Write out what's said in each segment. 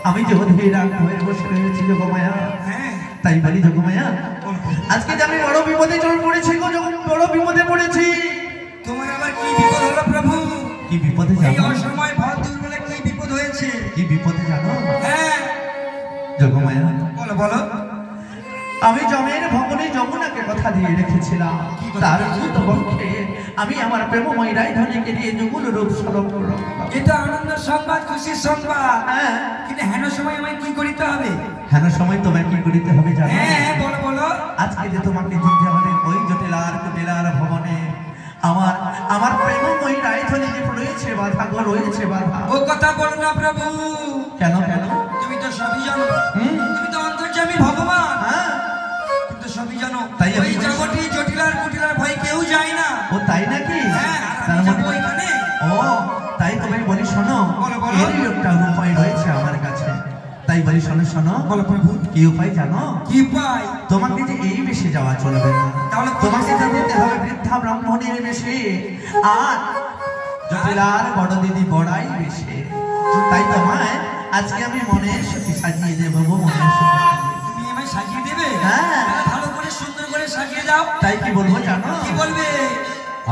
আমি যে অধীরা হয়ে বসে রয়েছি যোগমায়া। হ্যাঁ তাই বলি যোগমায়া, আজকে যে আমি বড় বিপদে পড়েছি গো, বড় বিপদে পড়েছি। তোমার আবার কি বিপদ হলো প্রভু? কি বিপদে এই জানো? অসময় ভর দুর্বলে কি বিপদ হয়েছে? কি বিপদে জানো? হ্যাঁ যোগমায়া, বলো বলো। আমি জমের ভবনে যমুনাকে কথা দিয়ে রেখেছিলাম, তার পক্ষে আমি আমার প্রেমময় রায়ধনীকে নিয়ে যুগল রূপ স্বরূপ করলাম। এটা আনন্দ সংবাদ, খুশির সংবাদ। হ্যাঁ, কিন্তু হেন সময় আমায় কি করিতে হবে? হেন সময় তোমায় কি করিতে হবে জানো? হ্যাঁ বলো বলো। আজকে যে তোমাকে দিতে হবে ওই জটিলার কুটিলার ভবনে আমার আমার প্রেমময় রায়ধনী যে রয়েছে বাধা গো, রয়েছে বাধা। ও কথা বলো না প্রভু। কেন কেন? তুমি তো সবই জানো, তুমি তো অন্তর্যামী ভগবান। হ্যাঁ, তুমি তো সবই জানো। তাই ওই জগতে জটিলার কুটিলার ভয় কেউ যায় না। ও তাই নাকি? হ্যাঁ, তার আমি যাবো মানে ওইখানে। ও তাই তোমায় বলি শোনো, বলো, বলো। এরই একটা উপায় রয়েছে আমার কাছে। তাই বলি শোনো শোনো। বলো প্রভু। কি উপায় জানো? কি পাই? তোমাকে যে এই বেশে যাওয়া চলবে না, তাহলে তোমাকে যে যেতে হবে বৃদ্ধা ব্রাহ্মণের বেশে, আর জটিলার বড় দিদি বড়াই বেশে। তাই তোমায় আজকে আমি মনের সাথে সাজিয়ে দেবো গো, মনের সাথে। তুমি আমায় সাজিয়ে দেবে? হ্যাঁ। তাহলে ভালো করে সুন্দর করে সাজিয়ে দাও। তাই কি বলবো জানো? কি বলবে?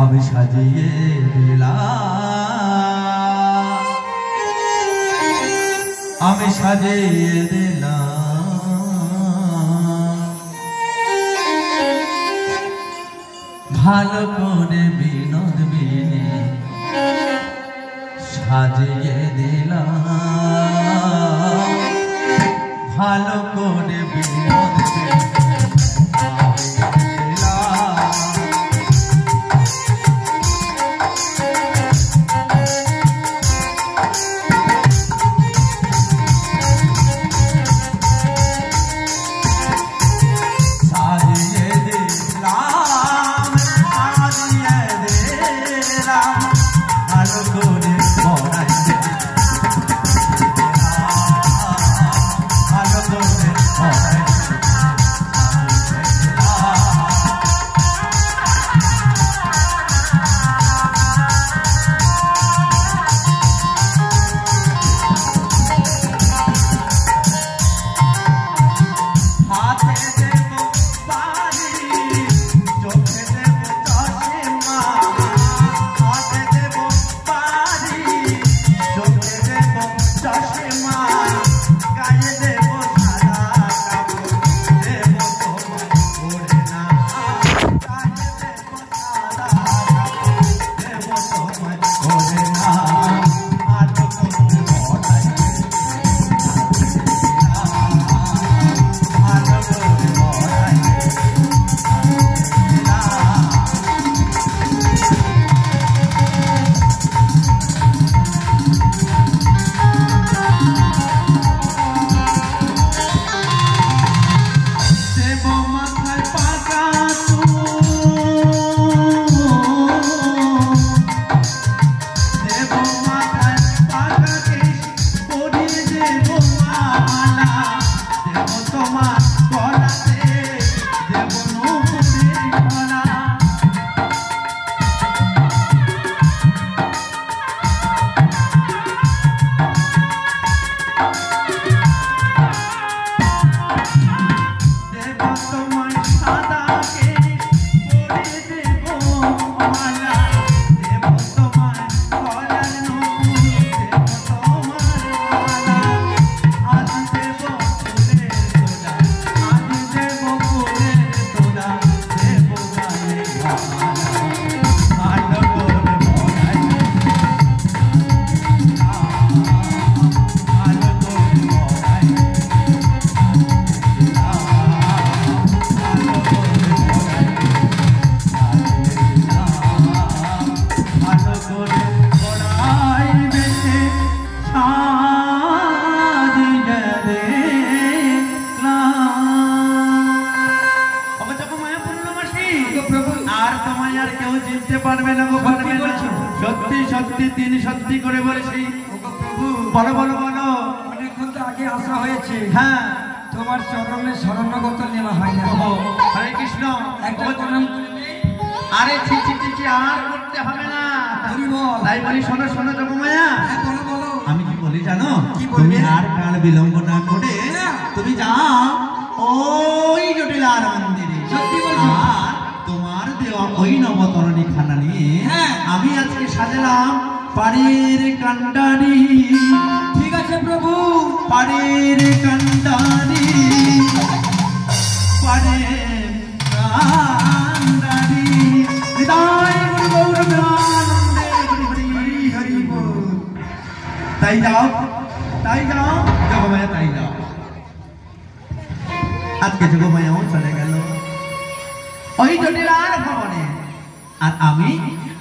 আমি সাজিয়ে দিলাম, আমি সাজিয়ে দিলাম, ভালো করে বিনোদ বিনে সাজিয়ে দিলাম, ভালো করে বিনোদ বিনে সত্যি সত্যি তিনি সত্যি করে বলেছি। বলো বলো বলো। অনেকক্ষণ তো আগে আসা হয়েছে। হ্যাঁ, তোমার চরণে শরণাগত নেওয়া হয় না। হরে কৃষ্ণ। একটা প্রণাম। আরে ছি ছি ছি, আর করতে হবে না। তাই বলি শোনো শোনো যোগমায়া। বলো বলো। আমি কি বলি জানো? কি বলবে? তুমি আর কাল বিলম্ব না করে তুমি যাও ওই জটিলার মন্দিরে। সত্যি বলছো? আর তোমার দেওয়া ওই নবতরণী খানা নিয়ে হ্যাঁ। আমি আজকে সাজালাম পাড়ের কান্ডারি। ঠিক আছে প্রভু। পাড়ের কান্ডারি, পাড়ের কান্ডারি। হৃদয় গুরু গৌর প্রেমানন্দে হরি হরি হরি বল। তাই যাও, তাই যাও যোগমায়া, তাই যাও। আজকে যোগমায়াও চলে গেল ওই জটিলার ভবনে। আর আমি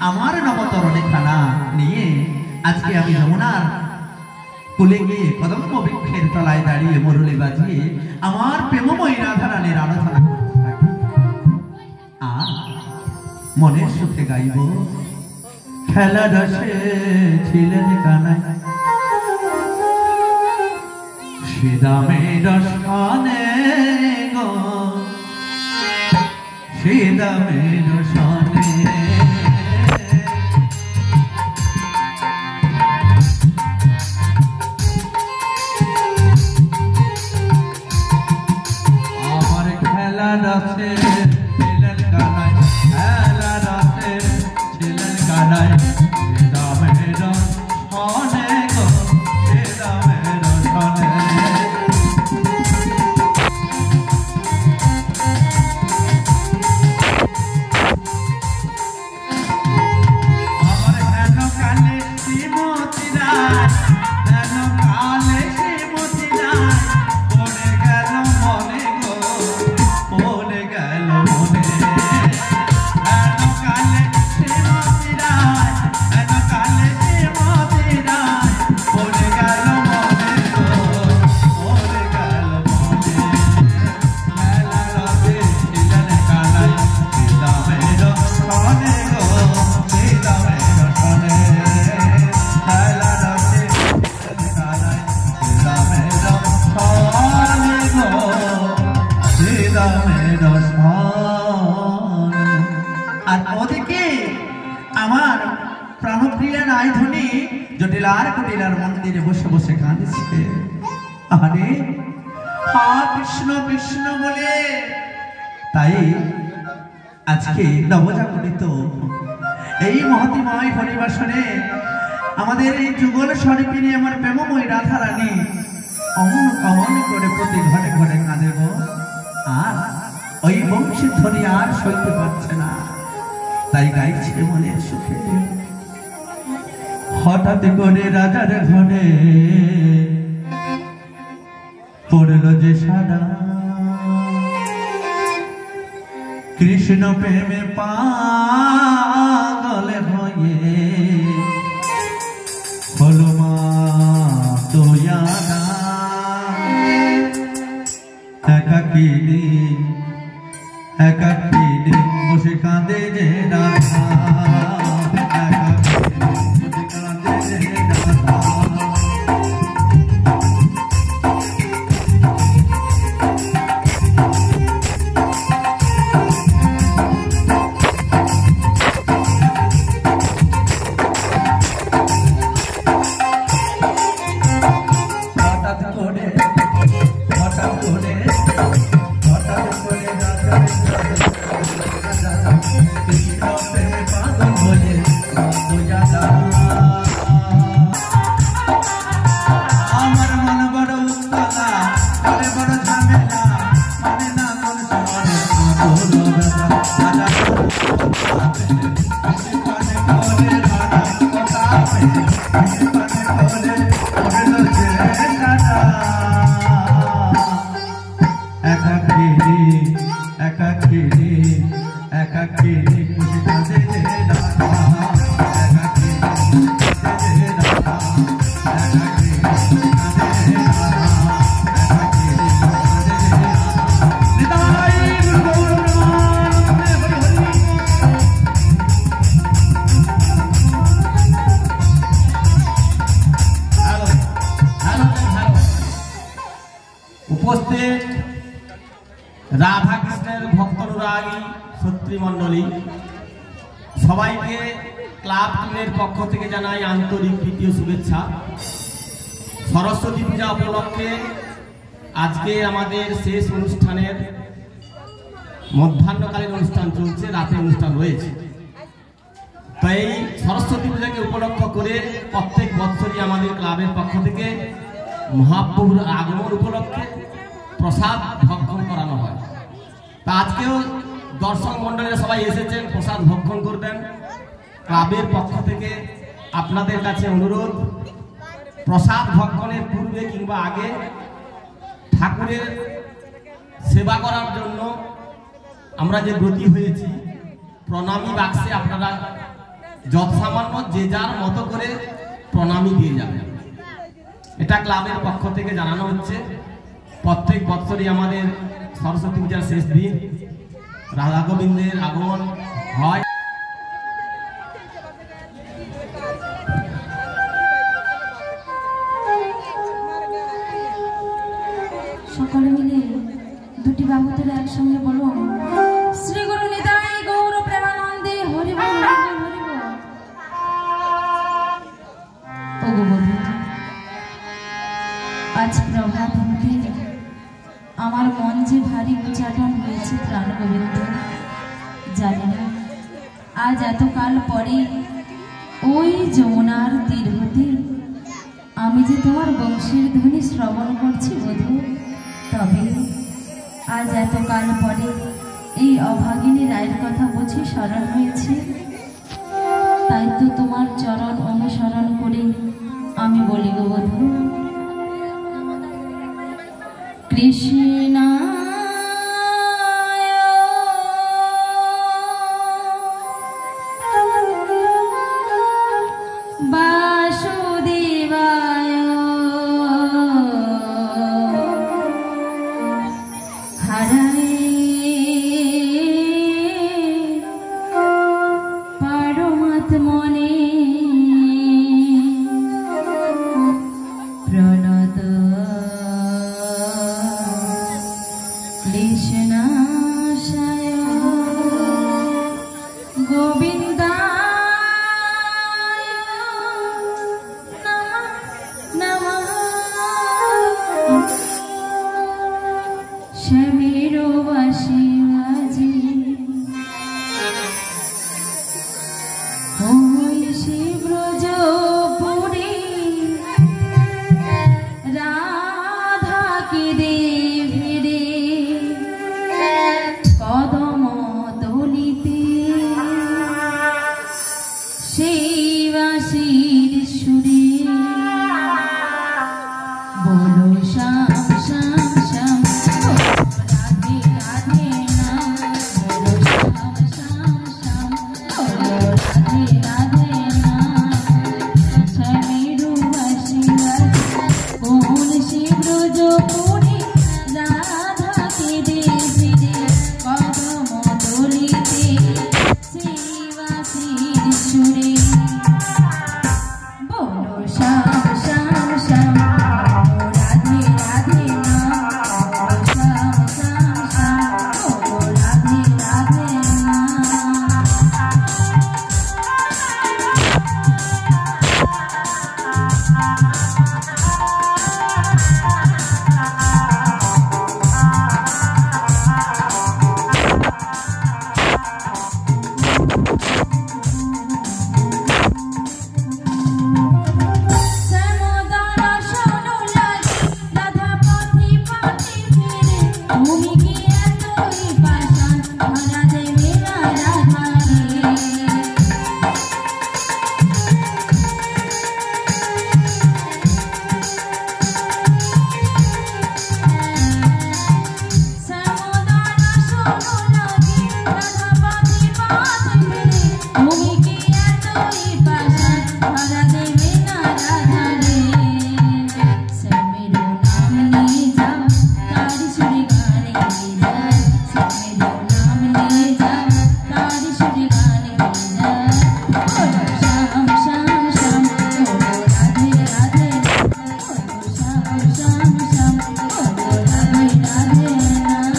আমার নবতরণী খানা নিয়ে আজকে আমি যমুনার কুলে গিয়ে কদম্ব বৃক্ষের তলায় দাঁড়িয়ে মুরলি বাজিয়ে আমার প্রেমময়ী রাধারানীর আরাধনা করতে থাকি। আর মনের সুখে গাইব খেলা রসে ছিলেন কানাই, শ্রীদামের সনে গো, শ্রীদামের সনে। আমার খেলা রসে ছিলেন কানাই, খেলা রসে ছিলেন কানাই, শ্রীদামের সনে গো, শ্রীদামের সনে। আর ওদিকে আমার প্রাণপ্রিয়া নাইধনী জটিলার কুটিলার মন্দিরে বসে বসে কাঁদছে। আরে হা কৃষ্ণ কৃষ্ণ বলে। তাই আজকে নবজাগরিত এই মহতিময় হরিবাসনে আমাদের এই যুগল স্বরূপিনী আমার প্রেমময়ী রাধারানী অমন অমন করে প্রতি ঘরে ঘরে কাঁদেব। আর ওই বংশী ধ্বনি আর সইতে পারছে না, তাই গাইছে মনের সুখে। হঠাৎ করে রাজার ঘরে পড়ল যে সারা, কৃষ্ণ প্রেমে পাগল হয়ে হলো মা তোয়ানা। একাকিনী একাকিনী বসে কাঁদে যে রাধা, একাকিনী বসে কাঁদে যে রাধা। উপস্থিত রাধা কৃষ্ণের ভক্তনুরাগী ছত্রীমণ্ডলী সবাইকে ক্লাব টিমের পক্ষ থেকে জানাই আন্তরিক প্রীতি ও শুভেচ্ছা। সরস্বতী পূজা উপলক্ষে আজকে আমাদের শেষ অনুষ্ঠানের মধ্যাহ্নকালীন অনুষ্ঠান চলছে, রাতে অনুষ্ঠান রয়েছে। তাই সরস্বতী পূজাকে উপলক্ষ করে প্রত্যেক বছরই আমাদের ক্লাবের পক্ষ থেকে মহাপ্রভুর আগমন উপলক্ষে প্রসাদ ভক্ষণ করানো হয়। তা আজকেও দর্শক মণ্ডলীরা সবাই এসেছেন, প্রসাদ ভক্ষণ করবেন। ক্লাবের পক্ষ থেকে আপনাদের কাছে অনুরোধ, প্রসাদ ভক্ষণের পূর্বে কিংবা আগে ঠাকুরের সেবা করার জন্য আমরা যে ব্রতী হয়েছি, প্রণামী বাক্সে আপনারা যৎসামান্য যে যার মতো করে প্রণামী দিয়ে যাবেন। এটা ক্লাবের পক্ষ থেকে জানানো হচ্ছে। প্রত্যেক বছরই আমাদের সরস্বতী পূজার শেষ দিন রাধা গোবিন্দের আগমন হয়। সকলে মিলে দুটি বাহুদের একসঙ্গে বলুন, শ্রী গুরু নিতাই গৌর প্রেমানন্দে হরি বল হরি বল হরি বল। ওগো বন্ধু, আজ প্রভাত হতে আমার মন যে ভারী উচ্চাটন হয়েছে প্রাণ গোবিন্দ। জানি না আজ এতকাল পরে ওই যমুনার তীর হতে আমি যে তোমার বংশীর ধ্বনি শ্রবণ করছি বধূ, তবে আজ এতকাল পরে এই অভাগিনী রায়ের কথা বুঝি স্মরণ হয়েছে। তাই তো তোমার চরণ অনুসরণ করে আমি বলি গো বধূ, কৃষ্ণ বাসুদেবায় হরায় পরমাত্মনে প্রণত ক্লেশনাশায় গোবিন্দায় নমঃ নমঃ। শ্যামেরবাসী আজি হইছে ব্রজপুরী, রাধাকে দেবে রে কদম দলিতে, সেই বাসির সুরে বলো শ্যাম শ্যাম শ্যাম, রাধে রাধে নাম বলো শ্যাম শ্যাম শ্যাম, বলো রাধে রাধে নাম। শ্যামেরবাসী কোন সে ব্রজপুরী, রাধাকে দেবে রে কদম দলিতে, সেই বাসির সুরে বলো শ্যাম শ্যাম শ্যাম, রাধে রাধে নাম বলো শ্যাম শ্যাম শ্যাম, বলো রাধে রাধে নাম। শ্যামদারা শোনো লাগি, রাধা পথে পথে ফিরে, তুমি কি এতই পাষাণ, ধরা দেবে না রাধা রে। শ্যামদারা শোনো লাগি, রাধা পথে পথে ফিরে, তুমি কি এতই পাষাণ, ধরা দেবে না রাধা রে। শ্যামেরো নাম নিয়ে যাও, তারি সুরে গানে গেয়ে যাও, শ্যামেরো নাম নিয়ে যাও, তারি সুরে গানে গেয়ে যাও। বলো শ্যাম শ্যাম শ্যাম, বলো রাধে রাধে, বলো শ্যাম শ্যাম শ্যাম, বলো রাধে রাধে নাম।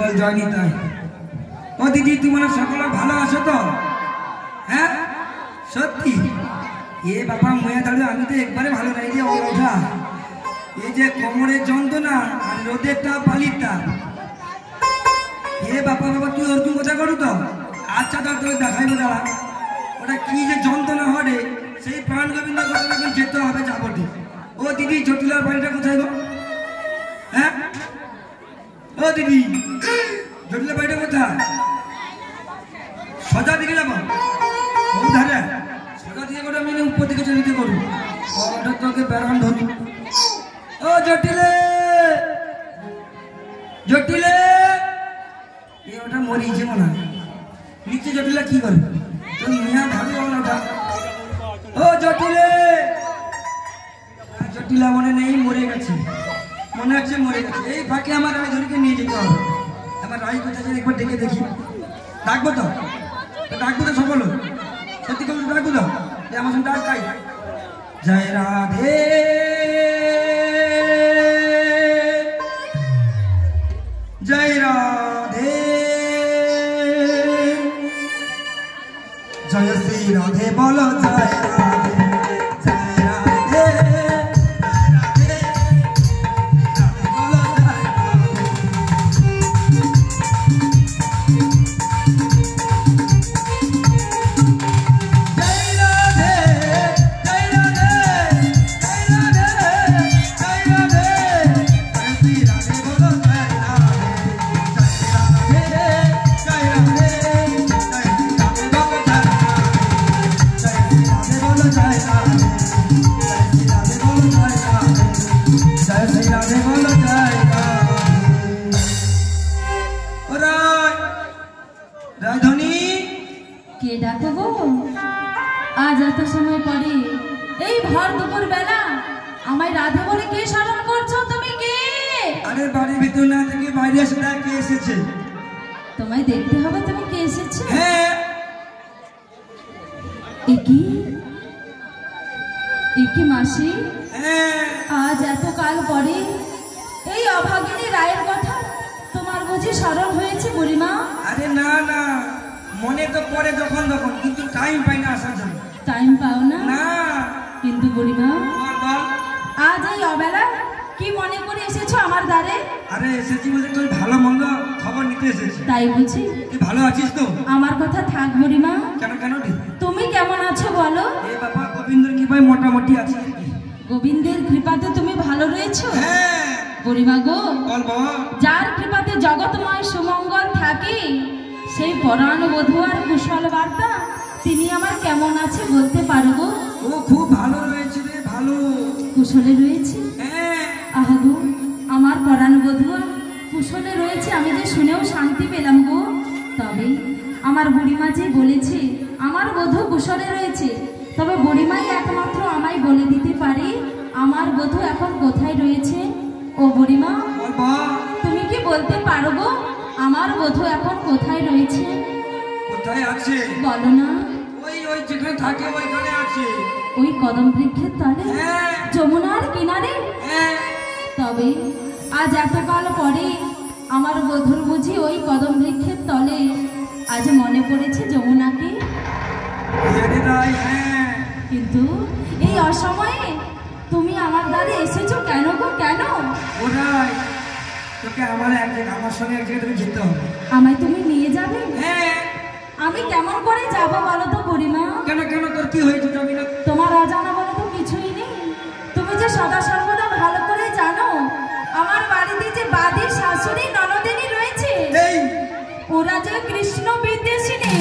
বল জয় নিতাই। ও দিদি তোমরা সকলে ভালো আছো তো? হ্যাঁ সত্যি? এ বাবা ময়া দাঁড়িয়ে আমি তো একবারে ভালো নাই রে ওঠা। এই যে কোমরের যন্ত্রণা আর রোদের তাপ বালির তাপ। এ বাবা বাবা তুই ওরকম কথা করু তো? আচ্ছা তো তোকে দেখাইবো দাঁড়া ওটা কি যে যন্ত্রণা হরে। সেই প্রাণ গোবিন্দ কথা এখন যেতে হবে যাবো ঠিক। ও দিদি জটিলার বাড়িটা কোথায় গো? হ্যাঁ ও দিদি জটিলার বাড়িটা কোথায়? সোজা দিকে যাবো ধারে সোজা দিকে করে আমি উপর দিকে চলিতে করু ওটা তোকে বেড়ান ধরু। ও জটিলে জটিলে এ ওটা মরিছে মনে হয় নিচে। জটিলা কি করবে তুই মিয়া ভাবি ওটা। ও জটিলে জটিলা মনে নেই মরে গেছে মনে হচ্ছে মরে গেছে। এই ফাঁকে আমার রায় ধরিকে নিয়ে যেতে হবে। আমার রায় কোথায় একবার ডেকে দেখি। ডাকবো তো ডাকবো তো সকল সত্যি করে ডাকবো তো আমার সঙ্গে ডাকাই। জয় রাধে জয় রাধে জয় শ্রী রাধে বলো জয় রাধে জয় রাধে রাধে বলো জয় কে ডাকো গো? আজ এত সময় পরে এই ভর দুপুর বেলা আমায় রাধে বলে কে স্মরণ করছো? তুমি কে? আরে বাড়ির ভিতর না থেকে বাইরে এসে কে এসেছে? তোমায় দেখতে হবে তুমি কে এসেছো। হ্যাঁ একি মাসি হ্যাঁ আজ এত কাল পরে এই অভাগিনী রায়ের কথা তোমার বুঝি স্মরণ হয়েছে বুড়িমা? আরে না না মনে তো পড়ে যখন তখন কিন্তু টাইম পাই না আসার জন্য। টাইম পাও না? না কিন্তু বুড়িমা বল বল আজ এই অবেলা কি মনে করে এসেছো আমার দ্বারে? আরে এসেছি বলতে তুই ভালো মন্দ খবর নিতে এসেছি। তাই বুঝি? তুই ভালো আছিস তো? আমার কথা থাক বুড়িমা, কেন কেন রে? তুমি কেমন আছো বলো? এ বাবা গোবিন্দর কি ভাই মোটামুটি আছি আর কি। গোবিন্দের কৃপাতে তুমি ভালো রয়েছো? হ্যাঁ বুড়িমা গো, বল বল। যার কৃপাতে জগৎময় সুমঙ্গল থাকে সেই পরাণ বধূ আর কুশল বার্তা তিনি আমার কেমন আছে বলতে পারবো? ও খুব ভালো রয়েছে রে, ভালো কুশলে রয়েছে। হ্যাঁ আহা গো, আমার পরাণ বধূ আর কুশলে রয়েছে আমি যে শুনেও শান্তি পেলাম গো। তবে আমার বুড়িমা যে বলেছে আমার বধূ কুশলে রয়েছে, তবে বুড়িমাই একমাত্র আমায় বলে দিতে পারে আমার বধূ এখন কোথায় রয়েছে। ও বুড়িমা, বল বল। তুমি কি বলতে পারবো আমার বধূ এখন কোথায় রয়েছে? কোথায় আছে বলো না। ওই ওই যেখানে থাকে ওইখানে আছে। ওই কদম বৃক্ষের তলে, হ্যাঁ যমুনার কিনারে? হ্যাঁ তবে আজ এতকাল পরে আমার বধূর বুঝি ওই কদম বৃক্ষের তলে আজ মনে পড়েছে যমুনাকে। আরে রাই হ্যাঁ। কিন্তু এই অসময়ে তুমি আমার দ্বারে এসেছো কেন গো, কেন? ওরাই তোকে আমার আমার সঙ্গে এক জায়গায় তোকে যেতে হবে। আমায় তুমি নিয়ে যাবে? হ্যাঁ। আমি কেমন করে যাব বলো তো বুড়িমা? কেন কেন তোর কি হয়েছে যাবি না? তোমার অজানা বলে তো কিছুই নেই। তুমি যে সদা সর্বদা ভালো করে জানো আমার বাড়িতে যে বাদী শাশুড়ি ননদিনী রয়েছে, এই ওরা যে কৃষ্ণ বিদ্বেষিনী,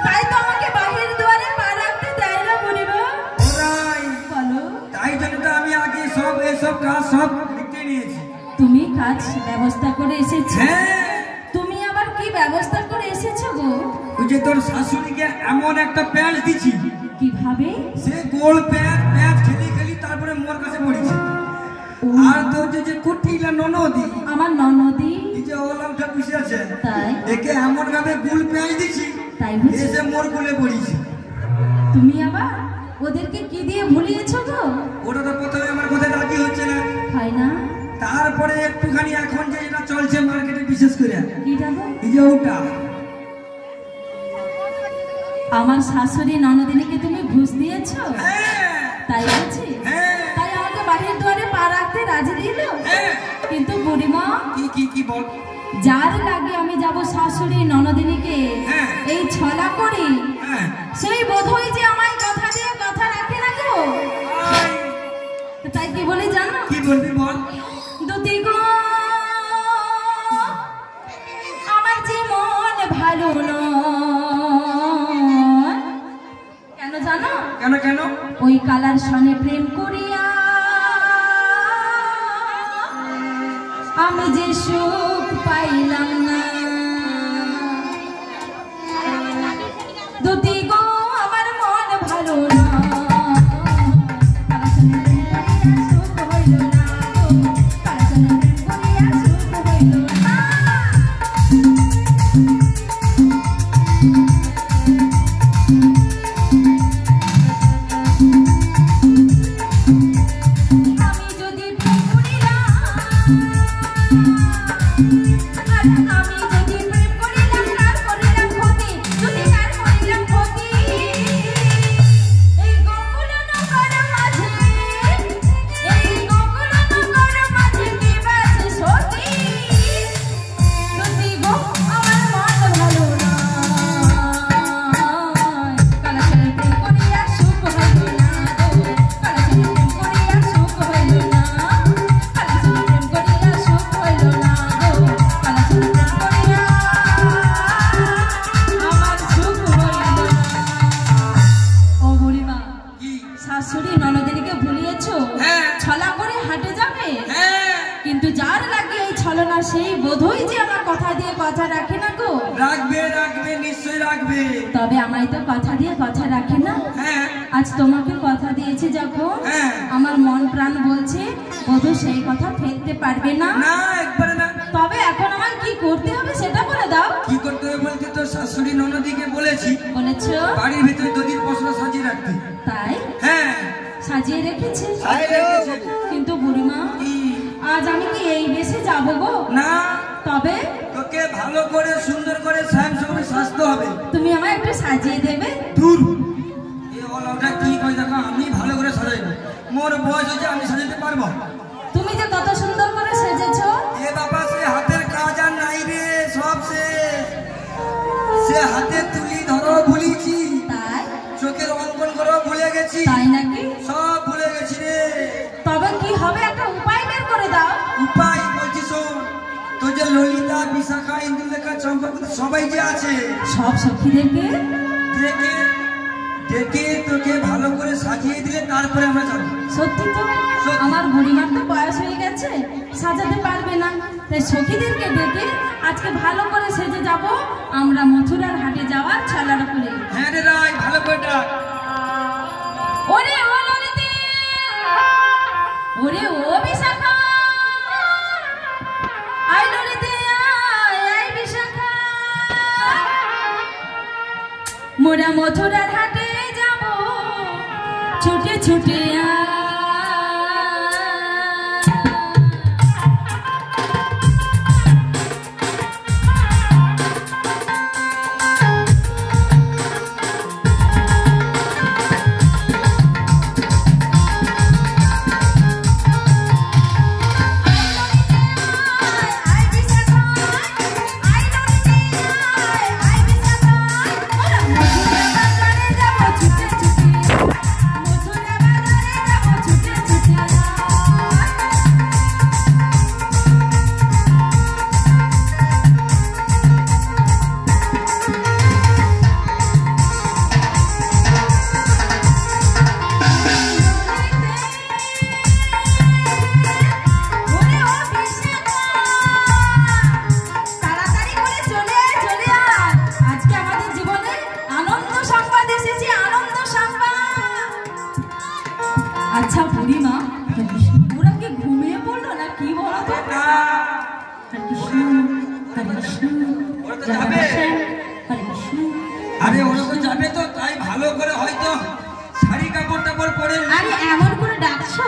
তাই তো আমাকে বাহির দুয়ারে পা রাখতে দেয় না বুড়িমা। ওরাই বলো। তাই জন্য তো আমি আগে সব এসব কাজ সব লিখে নিয়েছি। তুমি কাজ ব্যবস্থা করে এসেছো? হ্যাঁ। তুমি আবার কি ব্যবস্থা করে এসেছো গো? ওই যে তোর শাশুড়িকে এমন একটা প্যাঁচ দিছি, কিভাবে? সে গোল প্যাঁচ খেলি খেলি তারপরে মোর কাছে পড়েছে। আর তোর যে কুটিলা ননদি, আমার ননদি, এই যে ওলামটা বসে আছে, তাই একে এমন ভাবে গুল পেঁয়াজ দিছি, তাই বুঝি? এসে মোর গুলে পড়েছে। তুমি আবার ওদেরকে কি দিয়ে ভুলিয়েছো গো? ওটা তো প্রথমে আমার কথায় রাজি হচ্ছে না, হয় না? তারপরে একটুখানি এখন যে এটা চলছে মার্কেটে বিশেষ করে এটা গো? এই যে ওটা আমার শাশুড়ি ননদিনীকে তুমি ঘুষ দিয়েছো? হ্যাঁ তাই বলছি? হ্যাঁ তাই আমাকে বাড়ির দুয়ারে পা রাখতে রাজি দিল। হ্যাঁ কিন্তু বুড়িমা, কি বল যার লাগে আমি যাব শাশুড়ি ননদিনীকে হ্যাঁ। এই ছলা করি, হ্যাঁ সেই বোধই যে আমায় কথা দিয়ে কথা রাখে না গো। আয়, তো তাই কি বলি জানো? কি বলবি বল দুতি গো, আমার যে মন ভালো নয়, কেন জানো? কেন কেন ওই কালার সনে প্রেম করিয়া আমি যে সুখ পাইলাম না। দুতি গো, আমার মন ভালো না, কালার সনে প্রেম করিয়া সুখ হইল না গো, কালার সনে প্রেম করিয়া সুখ হইল না। আমি যদি প্রেম করিলাম, আর আমি যদি প্রেম করিলাম, কার করিলাম ক্ষতি, যদি কার করিলাম ক্ষতি, এই গোকুল নগর মাঝে, এই গোকুল নগর মাঝে কে বাসে সতী? দুতি গো, আমার মন ভালো নয়, কালা চলে প্রেম করিয়া সুখ হইল না গো, কালা চলে প্রেম করিয়া সুখ হইল না, কালা চলে প্রেম করিয়া সুখ হইল না গো, কালা চলে প্রেম করিয়া আমার সুখ হইল না। ও বুড়িমা, কি শাশুড়ি ননদিনীকে ভুলিয়েছো? হ্যাঁ। ছলা করে হাটে যাবে, হ্যাঁ কিন্তু যার লাগে এই ছলনা, সেই বোধই যে আমার কথা দিয়ে কথা রাখে না গো। রাখবে রাখবে নিশ্চয় রাখবে তবে আমায় তো কথা দিয়ে কথা রাখে না। হ্যাঁ আজ তোমাকে কথা দিয়েছি যখন, হ্যাঁ। আমার মন প্রাণ বলছে বধূ সেই কথা ফেলতে পারবে না। না একবারে না তবে এখন আমার কি করতে হবে সেটা বলে দাও। কি করতে হবে বলতে তো শাশুড়ি ননদিকে বলেছি বলেছো? বাড়ির ভিতরে দধির পশলা সাজিয়ে রাখতে তাই হ্যাঁ সাজিয়ে রেখেছি। সাজিয়ে রেখেছে। কিন্তু বুড়িমা, কি? আজ আমি কি এই বেশে যাবো গো? না তবে তোকে ভালো করে সুন্দর করে স্যাম সঙ্গে সাজতে হবে তুমি আমায় একটু সাজিয়ে দেবে? দূর এ ওটা কি কই দেখো আমি ভালো করে সাজাইব মোর বয়স হচ্ছে আমি সাজাতে পারবো তুমি যে কত সুন্দর করে সেজেছো। এ বাবা সে হাতের কাজ আর নাই রে সব সে হাতে তুলি ধরো ভুলিছি তাই? চোখের অঙ্কন করো ভুলে গেছি তাই নাকি? সব ভুলে গেছি রে তবে কি হবে, একটা উপায় বের করে দাও। উপায় বলছি শোন তো যে ললিতা বিশাখা ইন্দুলেখা চম্পা সবাই যে আছে সব সখীদেরকে ডেকে ডেকে তোকে ভালো করে সাজিয়ে দিলে তারপরে আমরা যাবো সত্যি তো, সত্যি। আমার বুড়িমার তো বয়স হয়ে গেছে, সাজাতে পারবে না। তাই সখীদেরকে ডেকে আজকে ভালো করে সেজে যাব আমরা মথুরার হাটে যাওয়ার ছলার করে। হ্যাঁ রে রাই ভালো করে ডাক ওরে ও ললিতে, ওরে ও বিশাখা, আয় ললিতে আয়, আয় বিশাখা, মোরা মথুরার হাটে যাব ছুটে ছুটে আয়। আচ্ছা বুড়িমা, ওরা কি ঘুমিয়ে পড়লো না কি বলো তো? আরে ওরা তো যাবে তো তাই ভালো করে হয়তো শাড়ি কাপড় টাপড় পরে আরে এমন করে ডাকছো,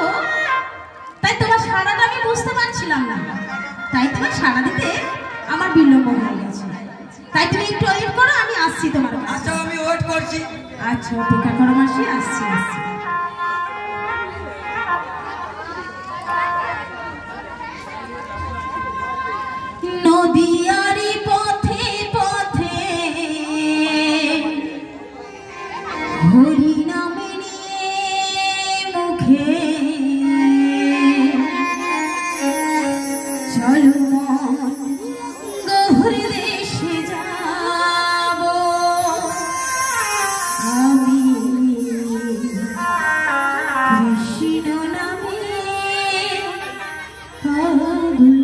তাই তোমার সারাটা আমি বুঝতে পারছিলাম না, তাই তোমার সারা দিতে আমার বিলম্ব হয়ে গেছে। তাই তুমি একটু ওয়েট করো, আমি আসছি তোমার কাছে। আচ্ছা আমি ওয়েট করছি। আচ্ছা অপেক্ষা করো মাসি, আসছি আসছি। নদিয়ারি পথে পথে হরি নামে নিয়ে মুখে চলো মন গহরে দেশে যাব আমি কৃষ্ণ নামে পাগল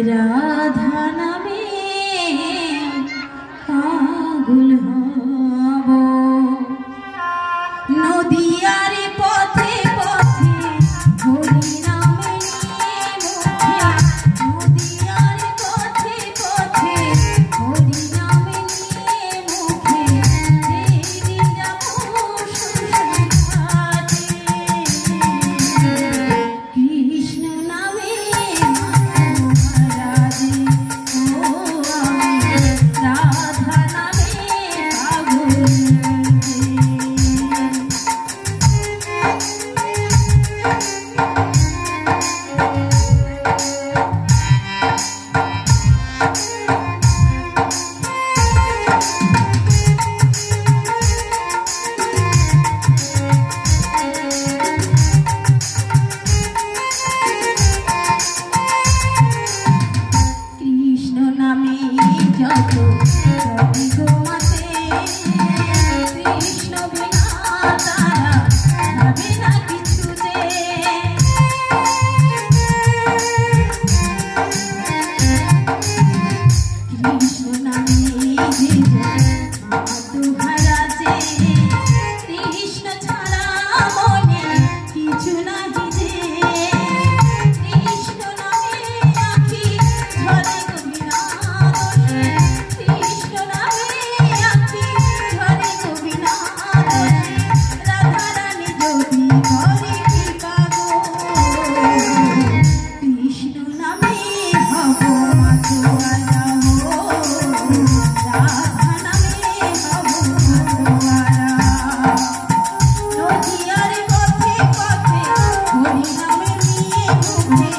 রাধা নামে পাগল হব। নদিয়ার পথে পথে হরি নামে মুখে, নদিয়ার পথে পথে হরি নামে মুখে, দেবী যাব কৃষ্ণ নামে রাধা নামে পাগল। কৃষ্ণ নামে যত রবি গোমাতে, কৃষ্ণ বিনা তারা ভাবে না কিছুতে। কৃষ্ণ নামে যে দুহারাতে, কৃষ্ণ ছাড়া মনে কিছু নাহি যে। কৃষ্ণ নামে আখি ঝরে গোবিনা দোষে, কৃষ্ণ নামে আখি ঝরে গোবিনা দোষে। রাধা রানী যদি করে কৃপা গো, কৃষ্ণ নামে হব মাতোয়ারা হো, রাধা নামে হব মাতোয়ারা। নদিয়ার পথে পথে হরি নামে নিয়ে মুখে,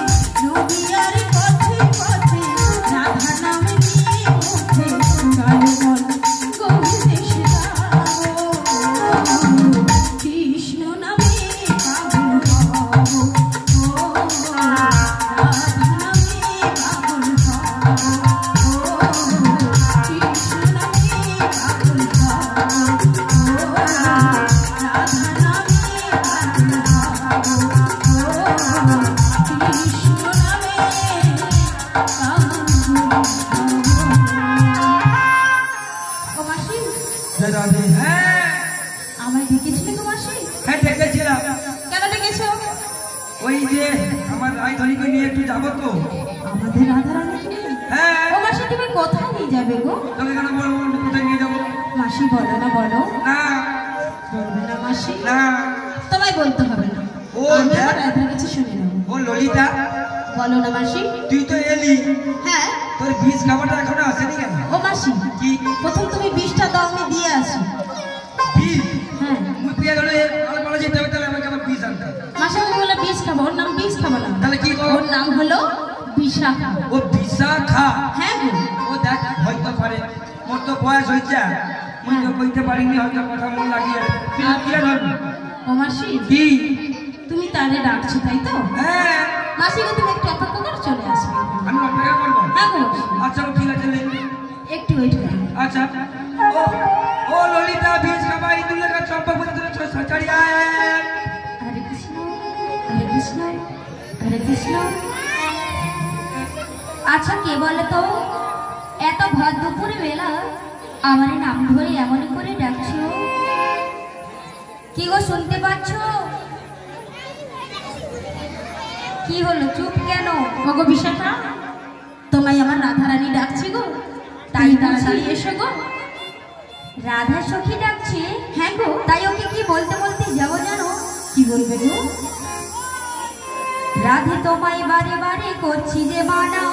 নদিয়ার পথে পথে রাধা নামে নিয়ে মুখে, চলো মন গহরে দেশে যাব কৃষ্ণ নামে পাগল হব। রাধা নামে পাগল হব, কৃষ্ণ নামে পাগল হব, রাধা নামে পাগল হব, কৃষ্ণ নামে পাগল হব। ও মাসি, জয় রাধে। হ্যাঁ আমায় ডেকেছিলে গো মাসি? হ্যাঁ ডেকেছিলাম। কেন ডেকেছো? ওই যে আমার রাজধানীকে নিয়ে একটু যাবো তো। আমাদের রাধা রানীকে নিয়ে? হ্যাঁ ও মাসি তুমি কোথায় নিয়ে যাবে গো? তোকে কেন বলবো কোথায় নিয়ে যাবো? মাসি বলো না, বলো। না বলবে না মাসি? না তোমায় বলতে হবে না, ও আমি দেখ। আমার রাধার কাছে শুনে নেবো। ও ললিতা, বলো না মাসি। তুই তো এলি, হ্যাঁ তোর বীজ খাবারটা এখনো আসেনি কেন? ও মাসি, কি প্রথম তুমি বিষটা দাও, আমি দিয়ে আসি। বীজ? হ্যাঁ মুই পিয়া গেলে বলা যেতে হবে, তাহলে আমাকে আবার বীজ আনতে হবে। মাসি আমি বলে বিষ খাবো, ওর নাম বিষ খাবো না, তাহলে কি করবো? ওর নাম হলো বিশাখা। ও বিশাখা? হ্যাঁ গো। ও দেখ হয়তো পারে, মোর তো বয়স হয়েছে, মুই তো কইতে পারিনি, হয়তো কথা মন লাগিয়ে তুই কি ধরবি? ও মাসি কি? তুমি তারে ডাকছো তাই তো? হ্যাঁ মাসি গো তুমি একটু অপেক্ষা করে চলে আসবে। আমি অপেক্ষা করবো? হ্যাঁ গো মাসি, আচ্ছা ঠিক আছে লে। একটু ওয়েট করো। আচ্ছা ও ও ললিতা বীজ খাবা ইঁদুর লেখা চম্পা বুঝতে ছাড়ি আয়। হরে কৃষ্ণ হরে কৃষ্ণ হরে কৃষ্ণ। আচ্ছা কে বলে তো এত ভর দুপুরে বেলা আমার নাম ধরে এমন করে ডাকছো? কি গো শুনতে পাচ্ছ? কি হলো চুপ কেন? গো বিশাখা, তোমায় আমার রাধারানী ডাকছি গো, তাই তাড়াতাড়ি এসো গো। রাধা সখী ডাকছে? হ্যাঁ গো। তাই ওকে কি বলতে বলতে যাবো জানো? কি বলবে গো? রাধে তোমায় বারে বারে করছি যে মানা,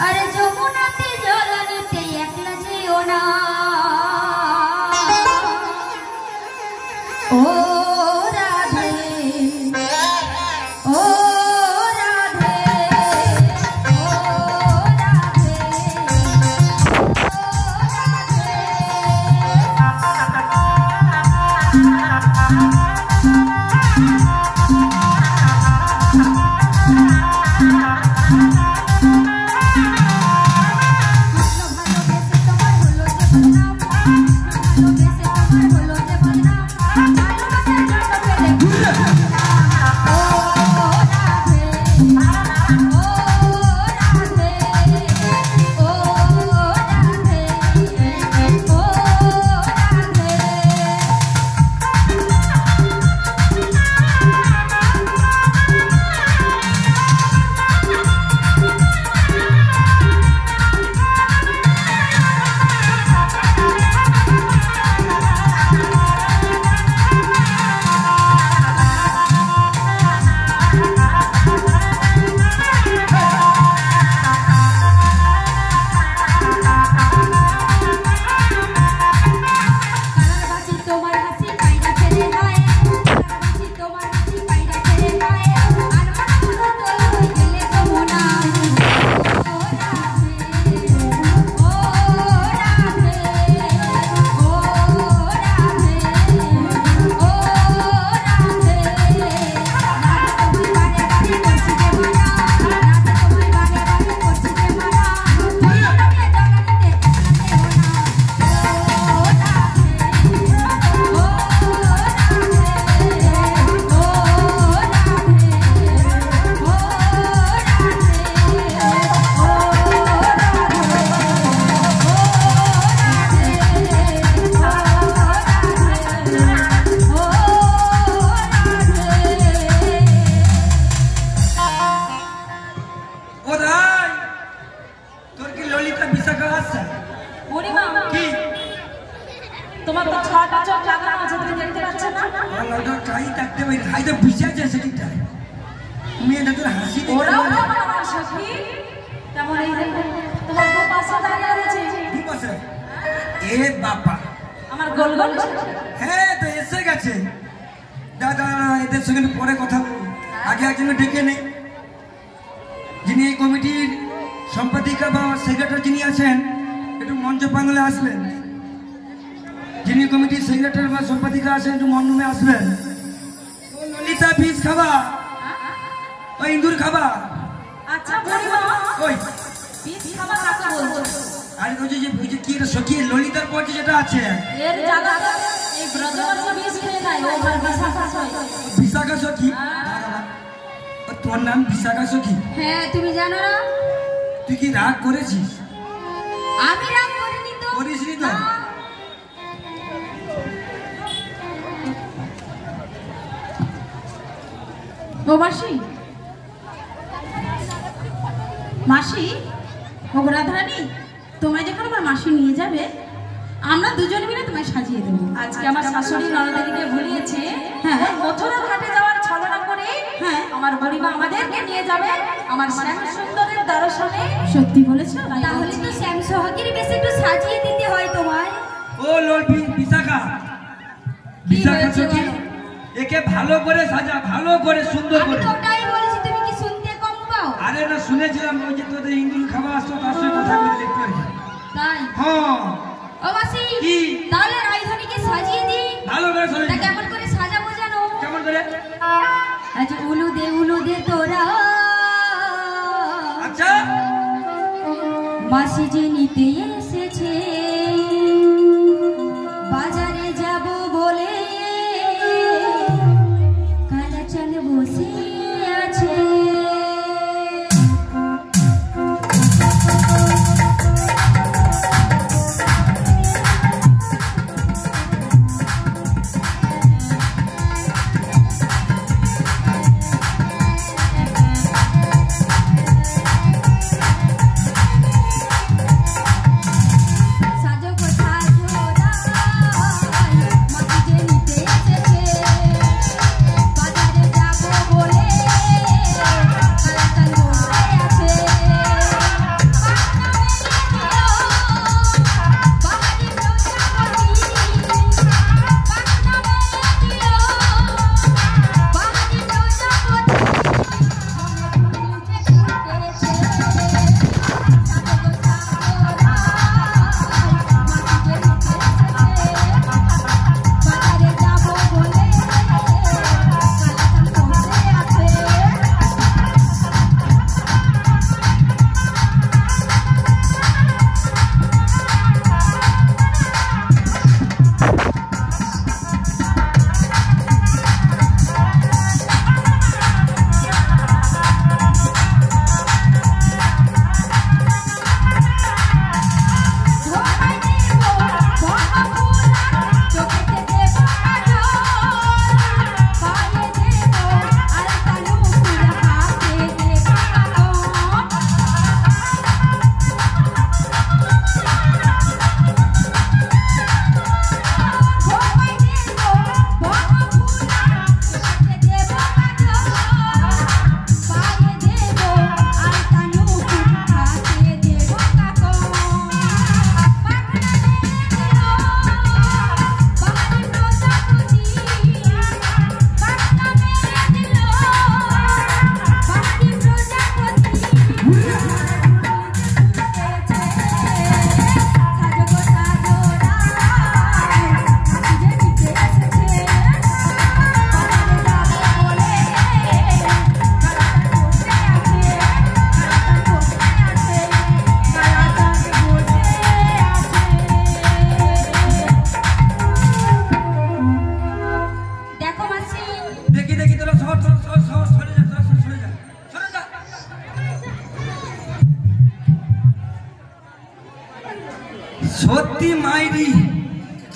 আরে যমুনাতে জল আনতে একলা যেও না। ও রাধে, ও রাধে, ও রাধে, তোমার তো ছটা চোখ লাগানো আছে, তুমি দেখতে পাচ্ছ না? ওটা কাই দেখতে পাই, হাইতে বুঝে আছে সেটা। মেয়েটা তোর হাসি দেখে ওরাও আমার সখী, তেমন এই যে তোমার দু পাশে দাঁড়িয়ে রয়েছে। দু পাশে? এ বাবা, আমার গোল গোল। হ্যাঁ তো এসে গেছে। দাদা এদের সঙ্গে পরে কথা বলবো, আগে একজনকে ডেকে নেই, যিনি এই কমিটির সম্পাদিকা বা সেক্রেটারি যিনি আছেন, একটু মঞ্চ বাংলা আসবেন। যিনি কমিটির সেক্রেটারি বা সম্পাদিকা আছেন একটু মণ্ডপে আসবেন। ও ললিতা বীজ খাবা, ওই ইন্দুর খাবা। আচ্ছা বুড়িমা, ওই বীজ খাবার কাকে বলছো? আরে ওই যে কি এটা সখী ললিতার পর যেটা আছে, এর জায়গাটা এই ব্রজবর্ষ বীজ খেয়ে নেয়, ও ভার বিশাখা হয়। বিশাখা সখী। তোর নাম বিশাখা সখী? হ্যাঁ, তুমি জানো না? তুই কি রাগ করেছিস? আমি রাগ করিনি তো। করিসনি তো? ও মাসি, মাসি, ও রাধারানী, তোমায় যখন আমার মাসি নিয়ে যাবে, আমরা দুজন মিলে তোমায় সাজিয়ে দেবো। আজকে আমার শাশুড়ি নরদেবীকে ভুলিয়েছে, হ্যাঁ, মথুরা ঘাটে যাওয়ার ছলনা করে, হ্যাঁ, আমার বুড়িমা আমাদেরকে নিয়ে যাবে আমার শ্যাম সুন্দরের দর্শনে। সত্যি বলেছো? তাহলে তো শ্যাম সোহাগের বেশি একটু সাজিয়ে দিতে হয় তোমায়। ও ললবি বিশাখা, বিশাখা সখী, একে ভালো করে সাজা, ভালো করে সুন্দর আমি করে। তো ওটাই বলছি, তুমি কি শুনতে কম পাও? আরে না, শুনেছিলাম ওই যে তোদের ইন্দুর খাওয়া আসতো, তার সঙ্গে কথা বলে দেখতে হয়েছে। তাই? হ্যাঁ। ও মাসি, কি? তাহলে রাইধনীকে সাজিয়ে দিই। ভালো করে তা সাজা। কেমন করে সাজাবো জানো? কেমন করে? আজ উলু দে তোরা, আচ্ছা, মাসি যে নিতে এসেছে, বাজারে যাব বলে কালাচাল বসে আছে।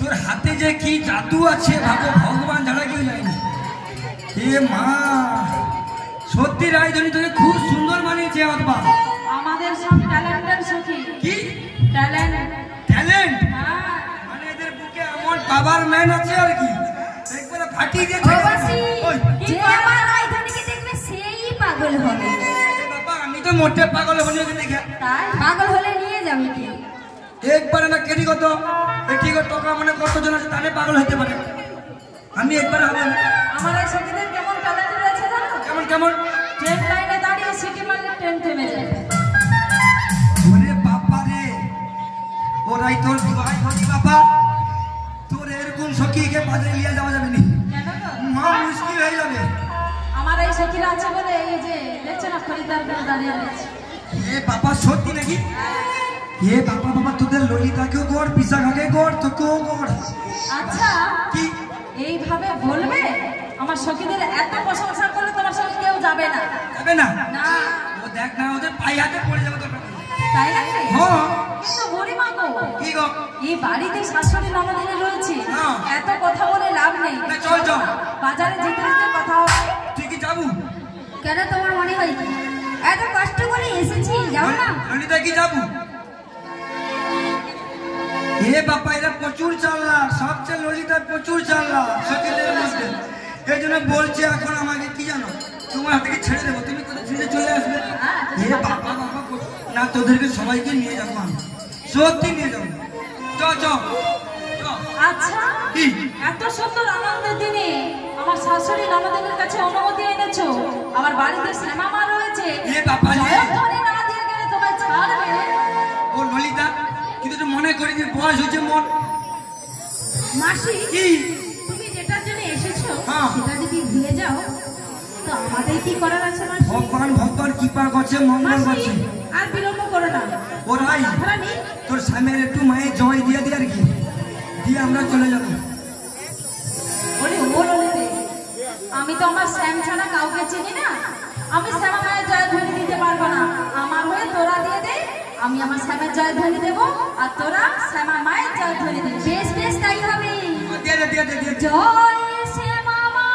তোর হাতে যে কি জাদু আছে ভাবো, ভগবান ছাড়া কেউ জানে না। এ মা, সত্যি রায়ধনী তোকে খুব সুন্দর মানিয়েছে অথবা। আমাদের সব ট্যালেন্টের সখী। কি ট্যালেন্ট? ট্যালেন্ট মানে এদের বুকে এমন পাওয়ার ম্যান আছে আর কি, একবারে ফাটিয়ে দিয়েছে। যে আমার রায়ধনীকে দেখবে সেই পাগল হবে। বাবা আমি তো মোটে পাগল হলি ওকে দেখে। তাই পাগল হলে নিয়ে যাবে কি? একবারে না কেডি কত এটি টাকা মানে কতজন আছে তাহলে পাগল হতে পারে, আমি একবার হবে না। আমার এই সখীদের কেমন ট্যালেন্ট রয়েছে জানো? কেমন কেমন? ট্রেন লাইনে দাঁড়িয়ে সিটি মারলে ট্রেন থেমে যায়। ওরে বাবা রে, ওরাই তোর ভাই হলি বাবা, তোর এরকম সখীকে বাজারে নিয়ে যাওয়া যাবে না, কেন গো? মহা মুশকিল হয়ে যাবে। আমার এই সখীরা আছে বলে এই যে দেখছো না খরিদ্দার দাঁড়িয়ে রয়েছে। এ বাবা সত্যি নাকি? এ বাবা বাবা তোদের ললিতাকেও কর, বিশাখাকে কর, তোকেও কর। আচ্ছা কি এইভাবে বলবে? আমার সখীদের এত প্রশংসা করলে তোমার সঙ্গে কেউ যাবে না। যাবে না? না। ও দেখ না ওদের পায়ে হাতে পড়ে যাবে তোর। তাই নাকি? হ্যাঁ। কিন্তু গরিমা গো, কি গো? এই বাড়িতে শাশুড়ি ননদিনী রয়েছে, হ্যাঁ। এত কথা বলে লাভ নেই। না, চল, চল। বাজারে যেতে যেতে কথা হবে। ঠিকই যাবো। কেন তোমার মনে হয় কি? এত কষ্ট করে এসেছি, যাও না? ললিতা কি যাবো? এ বাবা এরা প্রচুর চাল্লা, সবচেয়ে ললিতা প্রচুর চাল্লা সখীদের মধ্যে। এই জন্য বলছে এখন আমাকে কি জানো, তোমার হাত থেকে ছেড়ে দেবো, তুমি কোথায় ছেড়ে চলে আসবে। এ বাবা বাবা না, তোদেরকে সবাইকে নিয়ে যাবো আমি, সত্যি নিয়ে যাবো। চ চ চ। আচ্ছা কি? এত সুন্দর আনন্দের দিনে আমার শাশুড়ি ননদিনীর কাছে অনুমতি এনেছো, আমার বাড়িতে শ্যামা মা রয়েছে, এ বাবা রে। জয়ধ্বনি না দিয়ে গেলে তোমায় ছাড়বে? ও ললিতা কিন্তু একটু মনে করি যে বয়স হচ্ছে মন। মাসি, কি? তুমি যেটার জন্য এসেছো হ্যাঁ। সেটা যদি ভুলে যাও তো আমাদের কি করার আছে মাসি? ভগবান ভগবান কৃপা করছে, মঙ্গল মাসি, করছে। আর বিলম্ব করো না। ও রাই, রানী, তোর স্বামীর একটু মায়ের জয় দিয়ে দিয়ে আর কি, দিয়ে আমরা চলে যাবো। বলি ও ললিতে, আমি তো আমার শ্যাম ছাড়া কাউকে চিনি না, আমি শ্যামা মায়ের জয়ধ্বনি দিতে পারবো না। আমার হয়ে তোরা দিয়ে দে, আমি আমার শ্যামের জয়ধ্বনি দেবো, আর তোরা শ্যামা মায়ের জয়ধ্বনি দিবি। বেশ বেশ তাই হবে। দিয়ে দে দিয়ে দে দিয়ে দে। জয় শ্যামা মা,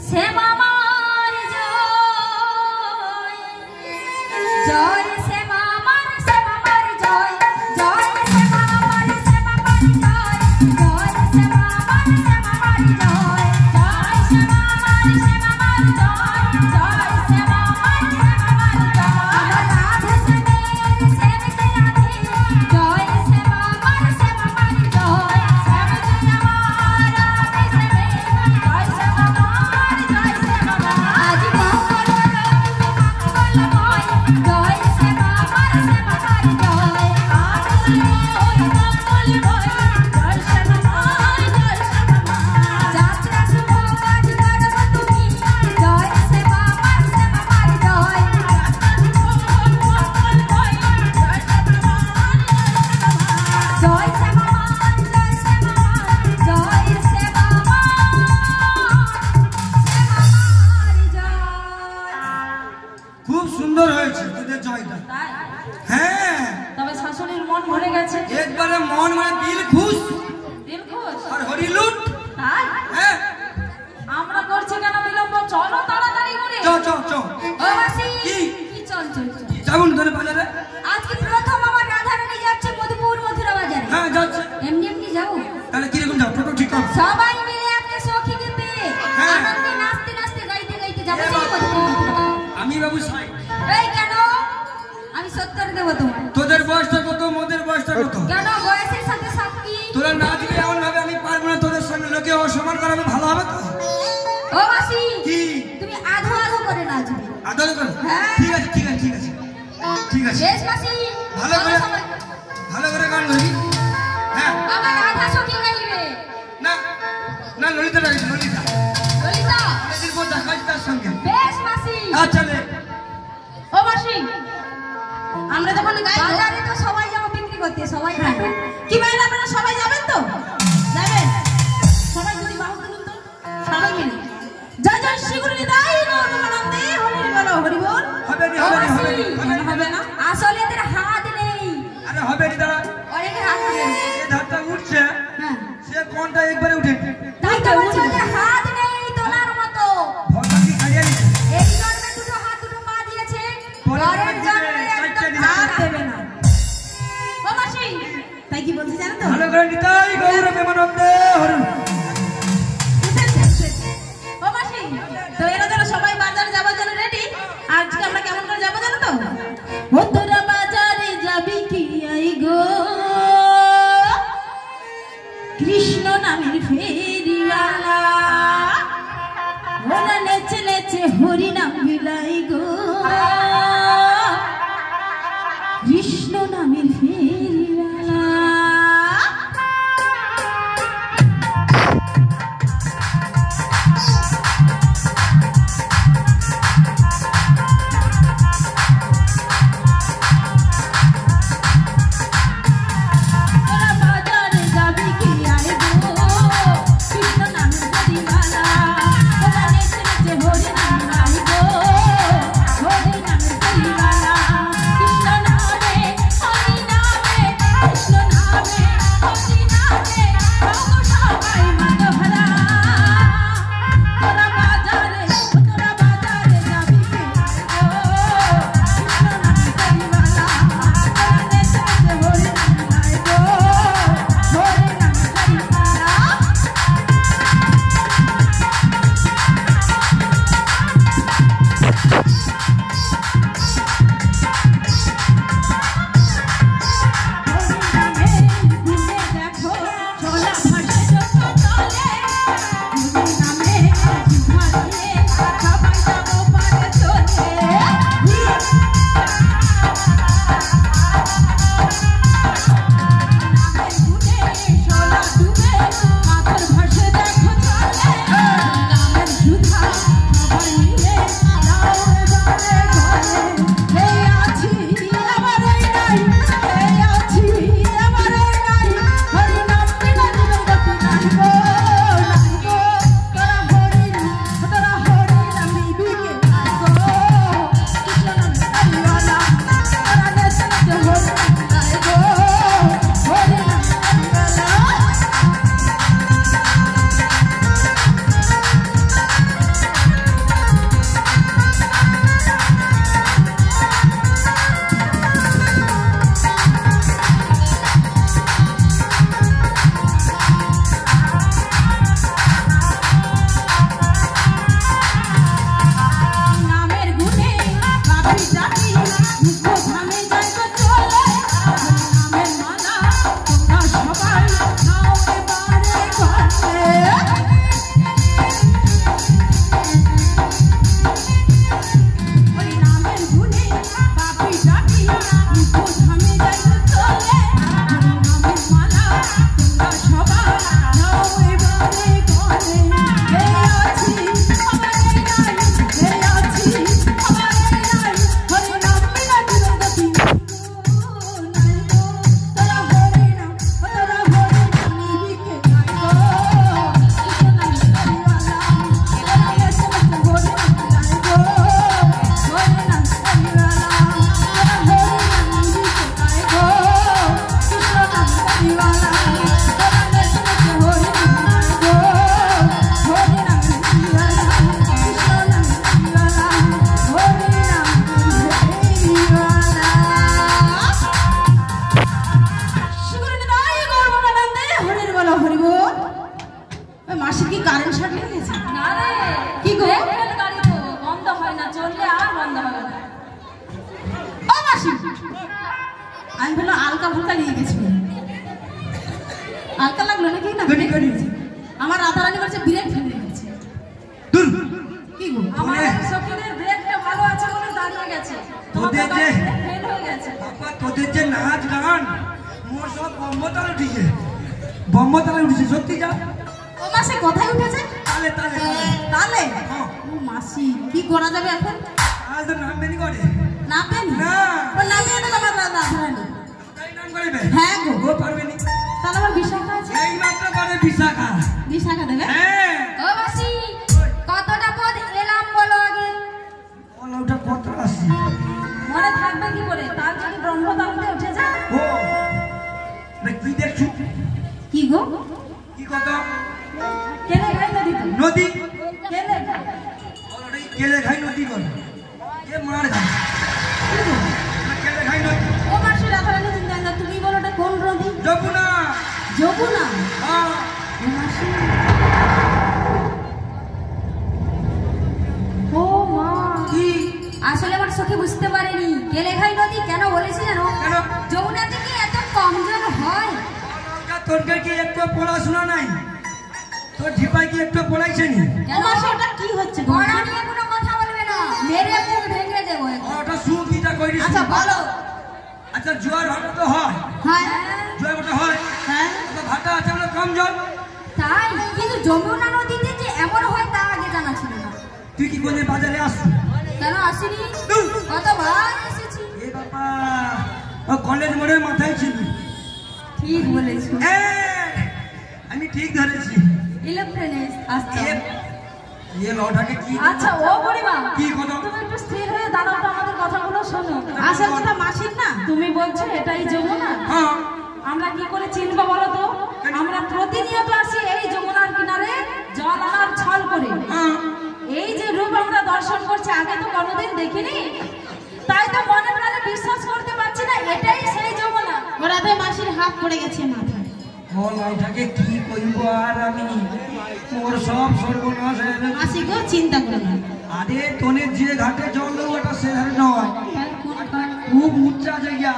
শ্যামা মার জয়, জয় শ্যামা মার, শ্যামা মার জয়, জয় শ্যামা মার, শ্যামা মার জয়, জয় শ্যামা মার, শ্যামা মার জয়, জয় শ্যামা মার, শ্যামা মার জয়, জয় শ্যামা মার, শ্যামা মার জয়। আমার রাধে শ্যামের শ্যামতে রাধে, জয় শ্যামা মার, শ্যামা মার জয়, শ্যামতে আমার রাধে শ্যামের, জয় শ্যামা মার, জয় শ্যামা মার। আজ মঙ্গল মঙ্গলময়, জয় শ্যামা মার, শ্যামা মার জয়, আজ মঙ্গলময়, জয় শ্যামা মার, জয় শ্যামা মার। যাত্রা শুভ কাজ করো তুমি, জয় শ্যামা মার, শ্যামা মার জয়, যাত্রা শুভ মঙ্গলময়, জয় শ্যামা মার, জয় শ্যামা মার, জয় শ্যামা মার, জয় শ্যামা মার, জয়। খুব সুন্দর হয়েছে তোদের জয়টা। তাই? হ্যাঁ, তবে শাশুড়ির মন ভরে গেছে, একবারে মন মানে দিল খুশ দিল খুশ। আর হরিলুট। তাই হ্যাঁ, আমরা করছি কেন বিলম্ব? চলো তাড়াতাড়ি করে। চ চ চ। ও মাসি, কি? কি চল চল চল। যাবুন তোর বাজারে। আজকে প্রথম আমার রাধারানী যাচ্ছে মধুপুর মথুরা বাজারে। হ্যাঁ যাচ্ছে। এমনি এমনি যাবো? তাহলে কিরকম যাও, টোটো ঠিক কর। সবাই মিলে একটা সখীকে পেয়ে হ্যাঁ। আনন্দে নাচতে নাচতে গাইতে গাইতে যাবো সেই মধুপুর মথুরা বাজারে। আমি বাবু সাই। এই কেন? আমি 70 দেবো তোমার। তোদের বয়সটা কত, মোদের বয়সটা কত? কেন বয়সের সাথে সব কি? তোরা নাচবি এমন ভাবে, আমি পারবো না তোদের সঙ্গে, লোকে অসম্মান করাবে, ভালো হবে তো? ও মাসি, কি? তুমি আধো আধো করে নাচবে। আদর কর। হ্যাঁ। ঠিক আছে ঠিক আছে ঠিক আছে ঠিক আছে। বেশ মাসি, ভালো করে সবাই- ভালো করে গান ধরবি। হ্যাঁ। আমার আধা সখী গাইবে। না না, ললিতা গাইছে, ললিতা। ললিতা, অনেকদিন পর দেখা হয়েছে তার সঙ্গে। বেশ মাসি। আচ্ছা লে। ও মাসি, আমরা যখন গাইবো, বাজারে তো সবাই যাবো বিক্রি করতে, সবাই খাবে। কি বলেন আপনারা? সবাই যাবেন তো? যাবেন? সবাই যদি বাহু তুলুন তো, সবাই মিলে জয় জয় শ্রী গুরু নিতাই গৌর প্রেমানন্দে, হরি বল হরি বল। হবে নি ও হবে নি মাসি, হবে নি, হবে নি। হবে না? আসলে এদের হাত নেই। আরে হবে বেরিয়ে দাঁড়া। অনেকে হাত তুলে যে ধারটা উঠছে হ্যাঁ সে কোনটা একবারে উঠে তাই তো বলছি যে হাত নেই তোলার মতো ভগবান কি খাইয়ে দিচ্ছে এই জন্মে দুটো হাত দুটো পা দিয়েছে পরের জন্মে একদম হাত দেবে না ও মাসি তাই কি বলছি জানো তো ভালো করে নিতাই গৌর প্রেমানন্দে হরি। ও মাসি তো এরা যারা সবাই বাজারে যাবার জন্য রেডি আজকে আমরা কেমন করে যাবো জানো তো ও তোরা বাজারে যাবি কি আই গো কৃষ্ণ নামের ফেরিওয়ালা ওরা নেচে নেচে হরি নাম বিলাই গো কৃষ্ণ নামের ফেরিওয়ালা তোরা বাজারে যাবি কি আই গো কৃষ্ণ নামের ফেরিওয়ালা ওরা নেচে নেচে হরি নাম বিলাই গো হরি নামের ফেরিওয়ালা কৃষ্ণ নামে হরি নামে কৃষ্ণ নামে হরি নামে ভগো সবাই মাতোহারা তোরা বাজারে যাবি কি আই গো কৃষ্ণ নামের ফেরিওয়ালা ওরা নেচে নেচে হরি নাম বিলাই গো হরি নামের ফেরিওয়ালা নামের গুণে কাপি জাতি মুখ ধামে যায় তো চলে নামের মালা তোমরা সবাই নাও এবারে ঘরে ওই নামের গুণে কাপি জাতি মুখ ধামে যায় তো চলে নামের মালা তোমরা সবাই নাও এবারে ঘরে হে আছি আমার এই নাই হে আছি আমার এই নাই হরি নাম বিনা জগতি নাই গো তোরা হরি নাম নিবিকে নাই গো কৃষ্ণ নাম হরিওয়ালা তোরা এসে হরি নাম নাই গো হরি নাম হরিওয়ালা তোরা হরি নাম নিবিকে নাই গো কৃষ্ণ নাম হরিওয়ালা তোরা এসে হরি নাম নাই গো হরি নাম হরিওয়ালা কৃষ্ণ নাম হরিওয়ালা হরি নাম হরিওয়ালা সুগুরুনিতাই গৌরবানন্দে হরির বলো হরি বল ওই মাসি কি কারেন্ট শর্ট লেগেছে না রে কি গো? ব্রেক ফেল গাড়ি তো বন্ধ হয় না চললে আর বন্ধ হবে না ও মাসি আমি বললাম আলকা ফালকা নিয়ে গেছি আলকা লাগলো নাকি না গড়ি গড়ি আমার রাধারানী বলছে ব্রেক ফেলে গেছে দূর কি গো আমার সখীদের ব্রেকটা ভালো আছে বলে দাঁড়িয়ে গেছে তোদের যে- ফেল হয়ে গেছে বাবা তোদের যে নাচ গান মোর সব বম্বতালে উঠেছে সত্যি যা ও মাসি কোথায় উঠেছে তালে তালে তালে। তালে হ্যাঁ। ও মাসি কি করা যাবে এখন আজ তো নাম বেনি করে না পেন না। ও না পেন আমার রাধারানী তাই নাম করবে হ্যাঁ গো ও পারবে নি তাহলে আমার বিশাখা আছে এই মাত্র করে বিশাখা বিশাখা দেবে হ্যাঁ ও মাসি কতটা পদ এলাম বলো আগে বলো ওটা কত আসছে মনে থাকবে কি করে তার যদি ব্রহ্মতালতে উঠে যায় ও যমুনা হ্যাঁ। ও মাসি ও মা কি আসলে আমার চোখে বুঝতে পারিনি কেলেঘাই নদী কেন বলেছি জানো কেন? যমুনা থেকে এত কম জল হয় তোরকে কি একটু পড়াশোনা নাই? তোর ঝিপাই কি একটু পড়াইছে নি? কেন মাসি ওটা কি হচ্ছে পড়া নিয়ে কোনো কথা বলবে না মেরে মুখ ভেঙে দেবো ওটা সুকিটা কইরিস। আচ্ছা বলো আচ্ছা জোয়ার ভাটা তো হয়, হ্যাঁ জোয়ার ভাটা হয়, হ্যাঁ তো ভাটা আছে বলে কম জল। তাই কিন্তু যমুনা নদীতে যে এমন হয় তা আগে জানা ছিল না তুই কি কোনে বাজারে আসছিস? কেন আসিনি কতবার এসেছি এ বাবা ও কলেজ মোড়ে মাথায় ছিল। ঠিক বলেছো এ, আমি ঠিক ধরেছি। ইলেকট্রনিক্স আচ্ছা এ লটাকে কি আচ্ছা ও বুড়িমা কি কথা? তুমি একটু স্থির হয়ে দাঁড়াও তো আমাদের কথাগুলো শোনো আসল কথা মাসির না তুমি বলছো এটাই যমুনা হ্যাঁ আমরা কি করে চিনবো বলো তো আমরা প্রতিনিয়ত আসি এই যমুনার কিনারে জল আনার ছল করে হ্যাঁ এই যে রূপ আমরা দর্শন করছি আগে তো কোনোদিন দেখিনি তাই তো মনে প্রাণে বিশ্বাস করতে পারছি না এটাই সেই যমুনা ওরাতে মাসির হাত পড়ে গেছে মাথায় ও লটাকে কি কইব আর আমি মোর সব সর্বনাশ হয়ে গেল। মাসি গো চিন্তা করো না আরে তোনের যে ঘাটে জল ওটা সে ধারে নয়, খুব উচ্চা জায়গা,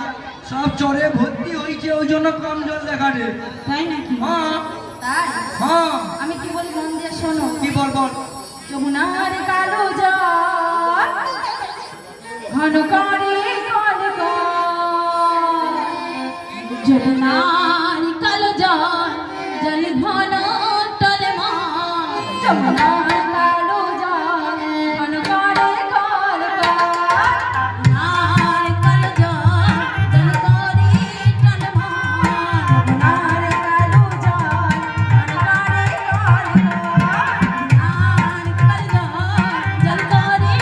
সব চরে ভর্তি হয়েছে, ওই জন্য কম জল দেখাবে। তাই নাকি হ্যাঁ তাই হ্যাঁ আমি কি বলি মন দিয়ে শোনো কি বল বল। যমুনার কালো জল ঘন করে কল যমুনার কালো জল জল ঘন টলমা যমুনার কালো জল ঘন করে কল যমুনার কালো জল জল করে টলমা যমুনার কালো জল ঘন করে কল জল করে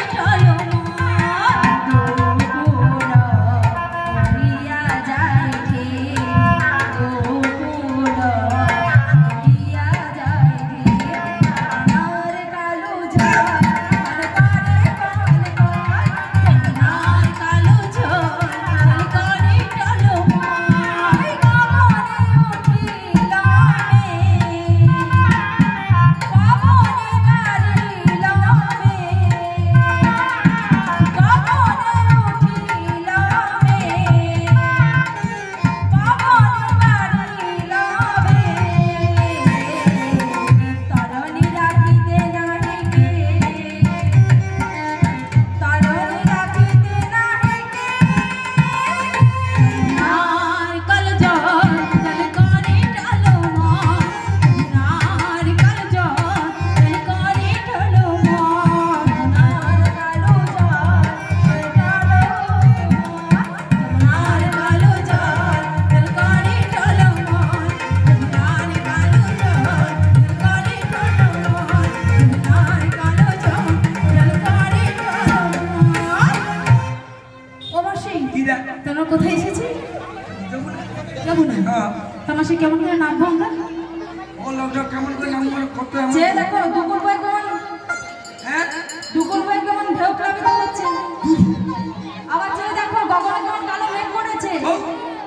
তোমরা কোথায় এসেছি যমুনা হ্যাঁ তামাশে কেমন করে নামবো আমরা ও লোকটা কেমন করে নাম্বার করতে হবে? যে দেখো দুপুর বই কেমন হ্যাঁ দুপুর বই কেমন ঢেউ প্লাবিত হচ্ছে আবার যে দেখো গগনে কেমন কালো মেঘ করেছে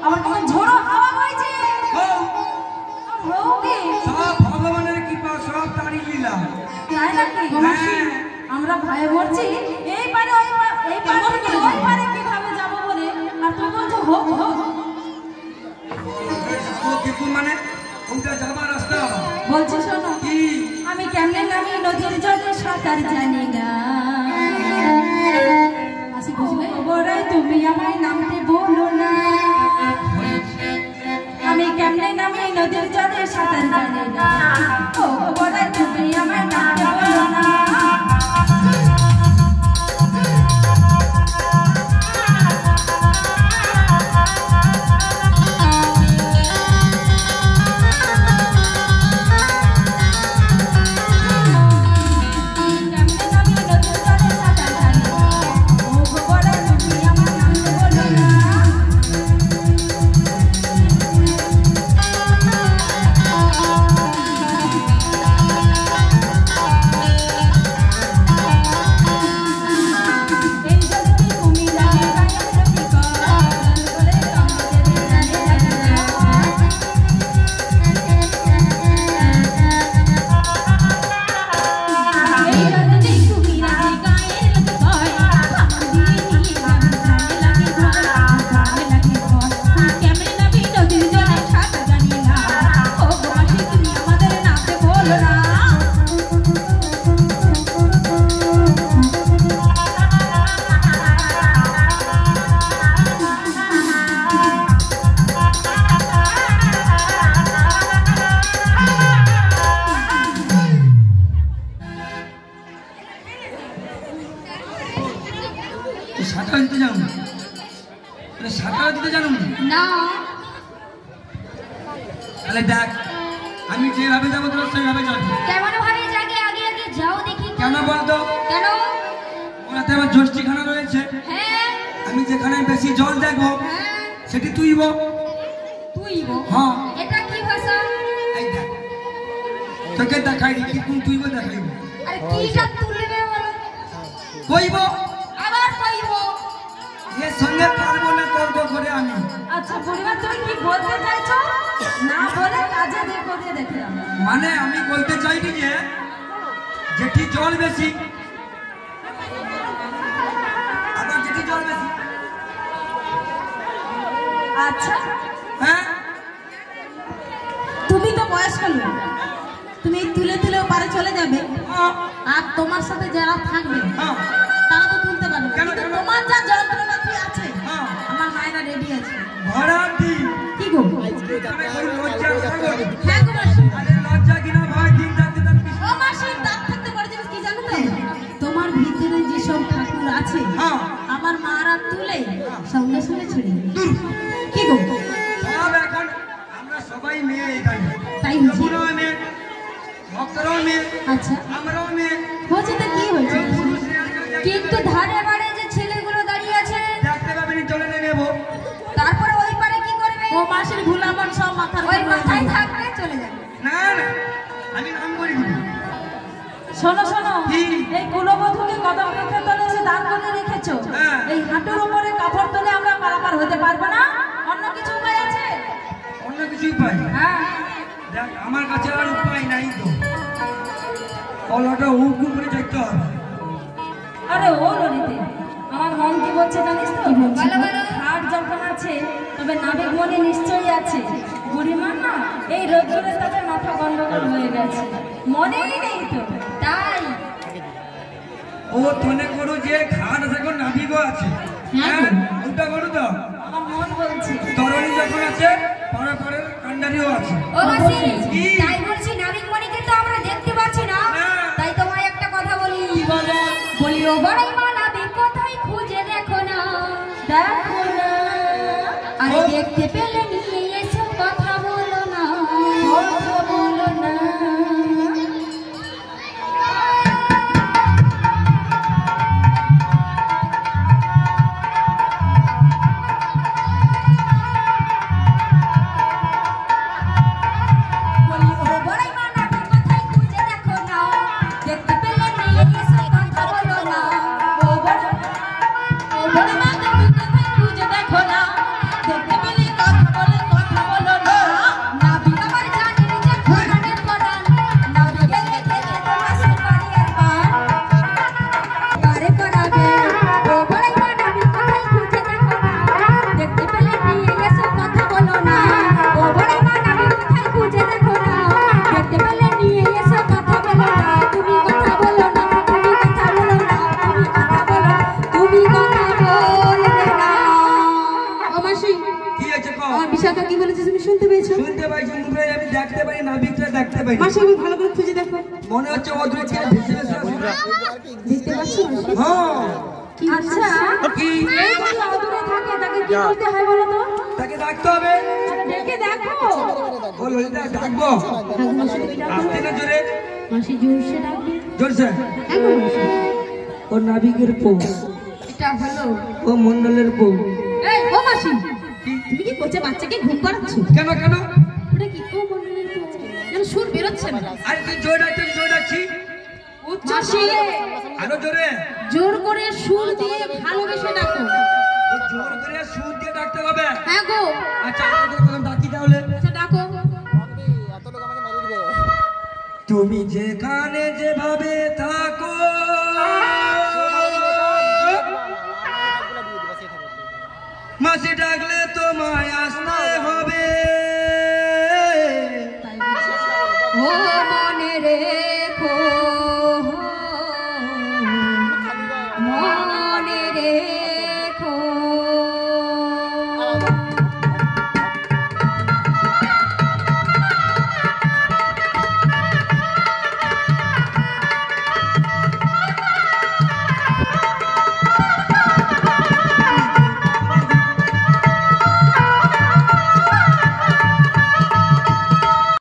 আবার কেমন ঝোড়ো হাওয়া বইছে ও হোকে সব ভগবানের কৃপা, সব তারই লীলা। তাই নাকি হ্যাঁ। আমরা ভয়ে মরছি এই পারে ওই এই পারে থেকে ওই পারে কিভাবে যাব বলে আর তুমি বলছো হোক হোক ও কিন্তু মানে ওটা যাবার রাস্তা বলছি শোনো কি? আমি কেমনে নামি নদীর জলে সাঁতার জানি না আসি বুঝলে বড়াই তুমি আমায় নামতে বলো না আমি কেমনে নামি নদীর জলে সাঁতার জানি না ও বড়াই তুমি আমায় নামতে বলো না তাহলে দেখ আমি যেভাবে যাবো তোর সেইভাবে যাবি। কেমন ভাবে যাবে আগে আগে যাও দেখি। কেন বলতো? কেন? ওরাতে আমার জ্যোষ্ঠীখানা রয়েছে। হ্যাঁ আমি যেখানে বেশি জল দেখবো হ্যাঁ সেটি তুইব। তুইব? হ্যাঁ। এটা কি ভাষা? এই দেখ তোকে দেখাইনি কি কোন তুইব দেখাইব। আরে কিটা তুলবে বলো? কইব আবার কইব? এর সঙ্গে পারবো না তর্ক করে আমি। আচ্ছা পরিবার তুমি কি বলতে চাইছো? না বলে কাজে দেখো দিয়ে দেখলাম। মানে আমি বলতে চাইনি যে যেটি জল বেশি আবার যেটি জল বেশি। আচ্ছা হ্যাঁ তুমি তো বয়স্ক লোক, তুমি তুলে তুলে ওপারে চলে যাবে, হ্যাঁ, আর তোমার সাথে যারা থাকবে হ্যাঁ, তারা তো তুলতে পারবে না। কেন, কিন্তু কেন? তোমার যা যন্ত্রপাতি আছে হ্যাঁ। আমার মায়েরা রেডি আছে। ভাড়াটি কি গো? এখানে কোনো লজ্জা কথা বলি। হ্যাঁ গো মাসি। আরে লজ্জা কিনা ভয় দিন রাতে তার কিছু। ও মাসি তার থাকতে পারে জিনিস কি জানো তো? তোমার ভিতরে যেসব ঠাকুর আছে হ্যাঁ। আমার মারা তুলে সঙ্গে সঙ্গে ছেড়ে দেবে। কি গো? সব এখন আমরা সবাই মেয়ে এখানে। তাই বুঝি? যমুনাও মেয়ে, ভক্তরাও মেয়ে, আচ্ছা আমরাও মেয়ে। হয়েছে তো কি হয়েছে? পুরুষরা কেউ দেখতে কিন্তু ধারে বাড়ে যে ছেলেগুলো দাঁড়িয়ে আছে দেখতে পাবেনি চলে নেবো। তারপরে ওই পারে কি করবে? ও মাসির ভুলামন সব মাথার ওই উপর মাথায় রয়েছে। থাকবে চলে যাবে। না না আমি নাম করি না। শোনো শোনো, কি? এই কুলবধূকে কদম বৃক্ষের তলে এসে দাঁড় করে রেখেছো। হ্যাঁ। এই হাঁটুর উপরে কাপড় তুলে আমরা পারাপার হতে পারবো না? অন্য কিছু উপায় আছে? অন্য কিছুই পাই না। হ্যাঁ দেখ আমার কাছে আর উপায় নাই তো। ওলাটা উঠু করে দেখতে হবে। আরে ও ললিতে, আমার মন কি বলছে জানিস তো? বলো, বলো। হাট যখন আছে তবে নাবিক মনে নিশ্চয়ই আছে। বুড়িমা না এই রোদ্দুরে তাদের মাথা গন্ডগোল হয়ে গেছে, মনেই নেই তো। তাই ও তনে করু যে ঘাট যখন নাবিগো আছে। হ্যাঁ। হ্যাঁ ওটা করু তো। আমার মন বলছে তরণী যখন আছে পারাপারের কান্ডারিও আছে। ও মাসি কি? তাই বলছি নাবিক মণিকে তো আমরা দেখতে পাচ্ছি না। না। তাই তোমায় একটা কথা বলি। কি বলো? বলি ও বড়াই মা নাবিক কোথায় খুঁজে দেখো না। দেখো না আরে ও। দেখতে পেলে নিয়ে এসো কথা বলো না। কথা বলো না। বলি ও বড়াই মা নাবিক কোথায় খুঁজে দেখো না। দেখতে পেলে নিয়ে এসো কথা বলো না। ও বড় মা তুমি কোথায় খুঁজে দেখো না, দেখতে পেলে কথা বলো না। নাবিক আমার জানেন যে কোরআনের কোরআন। নাবিকের দেখে তোমার বাড়ি আর পার পারে পড়াবে। ও বড়াই মা নাবিক কোথায় খুঁজে দেখো না। দেখতে পেলে নিয়ে এসো কথা বলো না। ও বড়াই মা নাবিক কোথায় খুঁজে দেখো না। দেখতে পেলে নিয়ে এসো কথা বলো না। তুমি কথা বলো না, তুমি কথা বলো না, তুমি কথা বলবে না। ও মাসি কি আছে কও? আমার বিশাখা কি বলেছে তুমি শুনতে পেয়েছো? শুনতে পাইছি মুখে আমি দেখতে পাই নাবিকটা দেখতে পাই। মাসি একবার ভালো করে খুঁজে দেখো। মনে হচ্ছে ওদের কে ভেসে ভেসে আসে। দেখতে পাচ্ছি মাসি? হ্যাঁ আচ্ছা কি এই যে অদূরে থাকে তাকে কি করতে হয় বলো তো? তাকে ডাকতে হবে। আরে ডেকে দেখো। ও ললিতা ডাকবো হ্যাঁ গো মাসি তুমি ডাকো। আসতে না জোরে মাসি জোরসে ডাকবে। জোরসে। হ্যাঁ গো মাসি। ও নাবিকের পো, এটা হলো ও মন্ডলের পো। এই ও মাসি তুমি কি করছে? বাচ্চাকে ঘুম পাড়াচ্ছো? কেন কেন? ওটা কি ও মন্ডলের পো? যেন সুর বেরোচ্ছে না। আরে তুই জোর ডাকতে জোর ডাকছি উচ্চ সুরে আরো জোরে। জোর করে সুর দিয়ে ভালোবেসে ডাকো। ও জোর করে সুর দিয়ে ডাকতে হবে। হ্যাঁ গো। আচ্ছা আমাদের প্রথম ডাকি তাহলে। আচ্ছা ডাকো। তুমি যেখানে যেভাবে